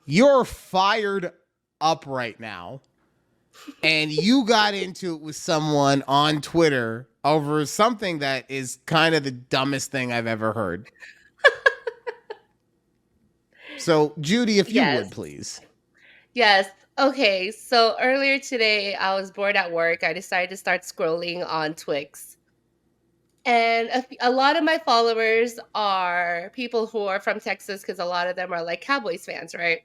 you're fired up right now, and you got into it with someone on Twitter over something that is kind of the dumbest thing I've ever heard. So, Judy, if you would, Yes. please. Yes. Okay. So earlier today, I was bored at work. I decided to start scrolling on Twix. And a lot of my followers are people who are from Texas because a lot of them are like Cowboys fans, right?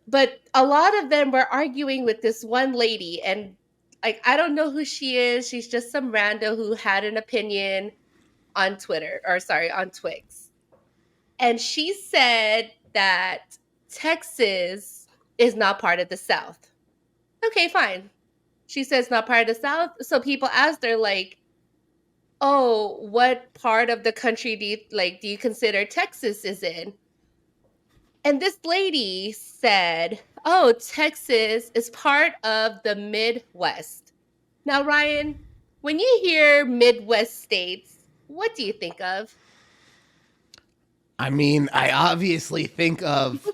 But a lot of them were arguing with this one lady, and like I don't know who she is. She's just some rando who had an opinion on Twitter, or sorry, on Twix. And she said that Texas is not part of the South. Okay, fine. She says not part of the South. So people asked her, like, oh, what part of the country do you consider Texas is in? And this lady said, oh, Texas is part of the Midwest. Now, Ryan, when you hear Midwest states, what do you think of? I mean, I obviously think of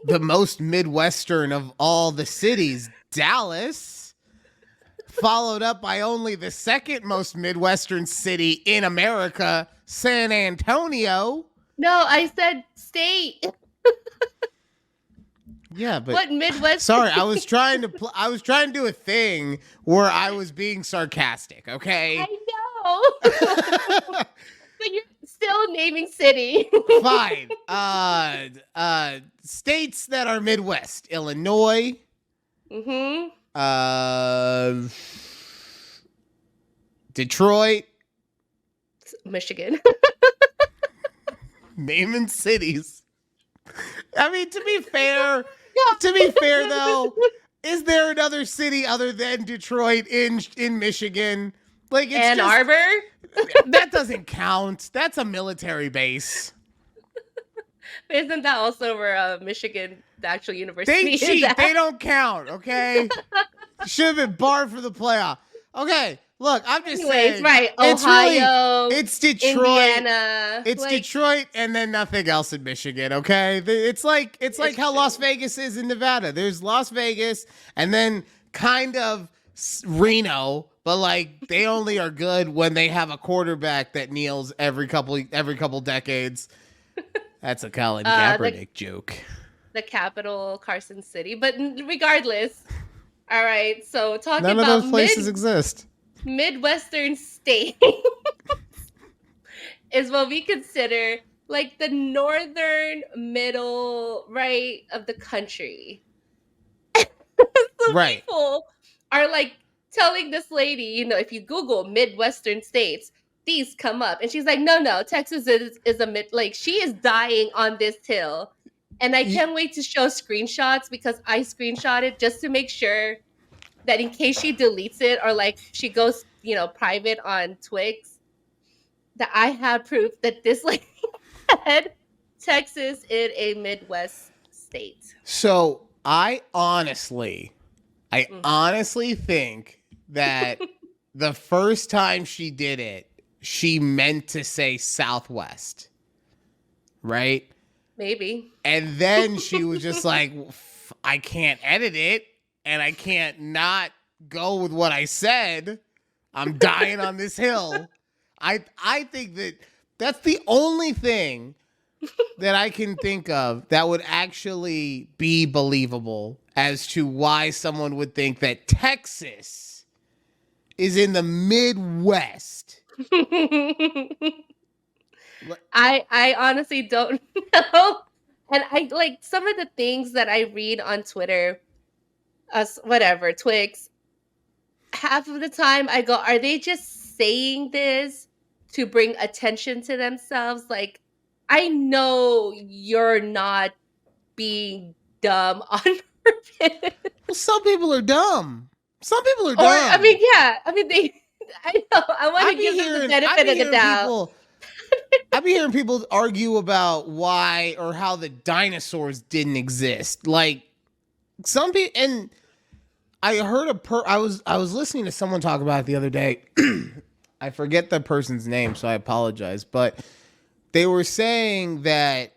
the most Midwestern of all the cities, Dallas, followed up by only the second most Midwestern city in America, San Antonio. No, I said state. Yeah, but What Midwest? sorry, I was trying to do a thing where I was being sarcastic, okay? I know. But you're still naming city. Fine. States that are Midwest: Illinois, Mm-hmm. uh, Detroit. Michigan. Naming cities. I mean, to be fair, Yeah. though, is there another city other than Detroit in Michigan? Like, it's Ann just Arbor. that doesn't count. That's a military base. Isn't that also where Michigan, the actual They university, is cheat. at? They don't count. Okay, should have been barred for the playoff. Okay, look, I'm just Anyways, saying. right. It's really Ohio, it's Detroit. Indiana. It's Like, Detroit and then nothing else in Michigan, okay? It's like it's how Las true. Vegas is in Nevada. There's Las Vegas and then kind of Reno, but like they only are good when they have a quarterback that kneels every couple decades. That's a Colin Kaepernick joke. The capital, Carson City. But regardless, all right. So talking None of about those places exist. Midwestern state is what we consider like the northern middle, right, of the country. So Right. people are like telling this lady, if you Google Midwestern states, these come up. And she's like, no, Texas is a mid, like she is dying on this hill. And I can't wait to show screenshots because I screenshotted just to make sure that in case she deletes it or like she goes, private on Twix, that I have proof that this lady said Texas is a Midwest state. So I honestly Mhm. think that the first time she did it, she meant to say Southwest, right? Maybe. And then she was just like, I can't edit it and I can't not go with what I said. I'm dying on this hill. I think that's the only thing that I can think of that would actually be believable as to why someone would think that Texas is in the Midwest. I honestly don't know. And I like some of the things that I read on Twitter, whatever, Twix. Half of the time I go, are they just saying this to bring attention to themselves? Like, I know you're not being dumb on purpose. Well, some people are dumb. Some people are Or, I dumb. mean, yeah, I mean, I know, I want I to be give them the hearing, benefit of the doubt. I be hearing people argue about why or how the dinosaurs didn't exist. Like some people, and I heard I was listening to someone talk about it the other day. I forget the person's name, so I apologize. But they were saying that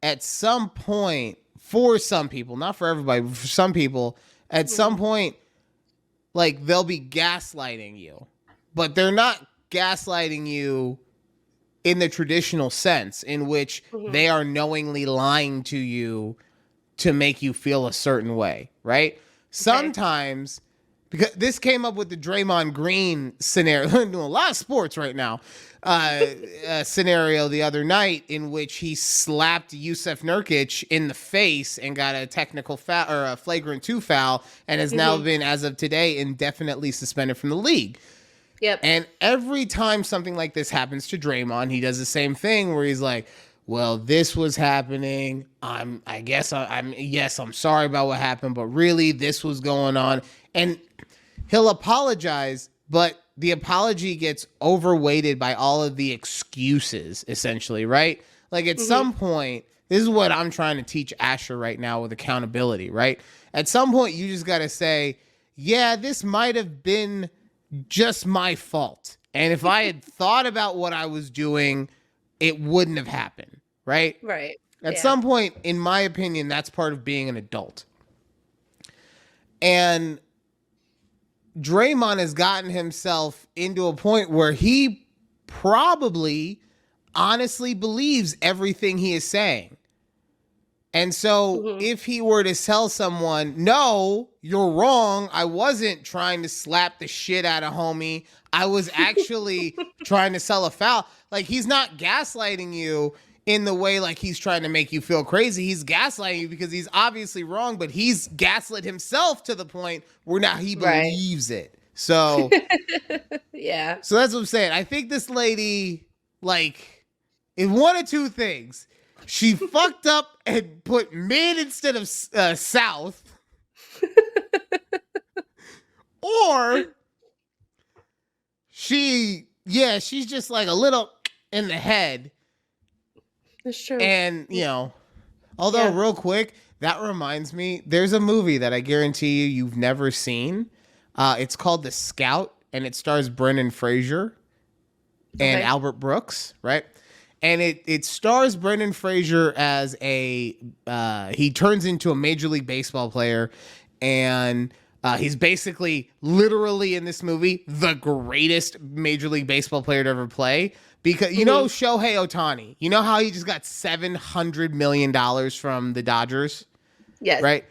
at some point for some people, not for everybody, but for some people, at some point, like, they'll be gaslighting you, but they're not gaslighting you in the traditional sense in which they are knowingly lying to you to make you feel a certain way, right? Sometimes, because this came up with the Draymond Green scenario, doing a lot of sports right now, scenario the other night in which he slapped Yusuf Nurkic in the face and got a technical foul or a flagrant 2 foul and has now been, as of today, indefinitely suspended from the league. Yep. And every time something like this happens to Draymond, he does the same thing where he's like, well, this was happening. I'm sorry about what happened, but really this was going on. And he'll apologize, but the apology gets overweighted by all of the excuses, essentially, right? Like, at some point, this is what I'm trying to teach Asher right now with accountability, right? At some point, you just got to say, yeah, this might have been just my fault. And if I had thought about what I was doing, it wouldn't have happened, right? Right. At some point, in my opinion, that's part of being an adult. And Draymond has gotten himself into a point where he probably honestly believes everything he is saying. And so if he were to tell someone, no, you're wrong, I wasn't trying to slap the shit out of homie, I was actually trying to sell a foul. Like, he's not gaslighting you in the way like he's trying to make you feel crazy. He's gaslighting you because he's obviously wrong, but he's gaslit himself to the point where now he believes it. So yeah. So that's what I'm saying. I think this lady, like, in one of two things, she fucked up and put mid instead of south, or she's just like a little in the head. That's true. And, although real quick, that reminds me, there's a movie that I guarantee you've never seen. It's called The Scout, and it stars Brendan Fraser and Albert Brooks, right? And it stars Brendan Fraser as he turns into a Major League Baseball player, and he's basically literally in this movie the greatest Major League Baseball player to ever play. Because, Shohei Ohtani, you know how he just got $700 million from the Dodgers? Yes. Right?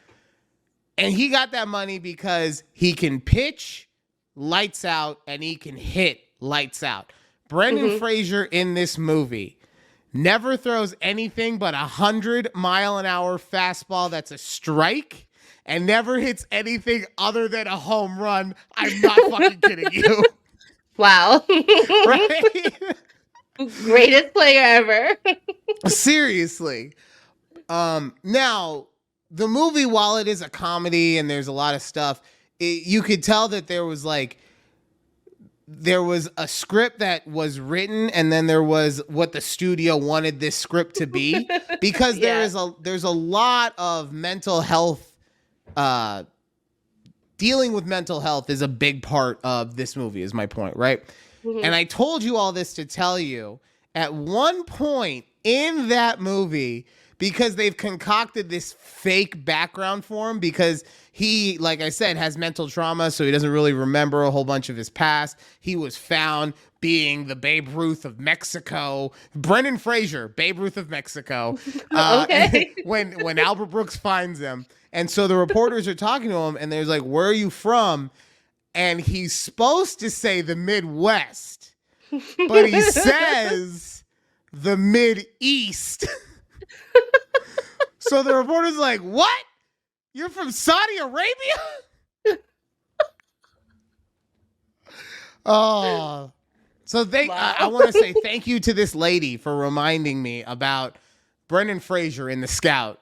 And he got that money because he can pitch lights out and he can hit lights out. Brendan Fraser in this movie never throws anything but 100-mile-an-hour fastball that's a strike and never hits anything other than a home run. I'm not fucking kidding you. Wow. Right? Greatest player ever. Seriously. Now, the movie, while it is a comedy and there's a lot of stuff, you could tell that there was a script that was written, and then there was what the studio wanted this script to be, because there's a lot of mental health. Dealing with mental health is a big part of this movie, is my point, right? And I told you all this to tell you, at one point in that movie, because they've concocted this fake background for him, because he, like I said, has mental trauma, so he doesn't really remember a whole bunch of his past. He was found being the Babe Ruth of Mexico. Brendan Fraser, Babe Ruth of Mexico. When Albert Brooks finds him. And so the reporters are talking to him, and they're like, where are you from? And he's supposed to say the Midwest, but he says the Mid-East. So the reporter's like, what? You're from Saudi Arabia? Oh. So I want to say thank you to this lady for reminding me about Brendan Fraser in The Scout.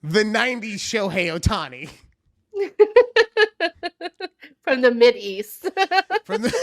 The 90s Shohei Ohtani. From the Mid-East. From the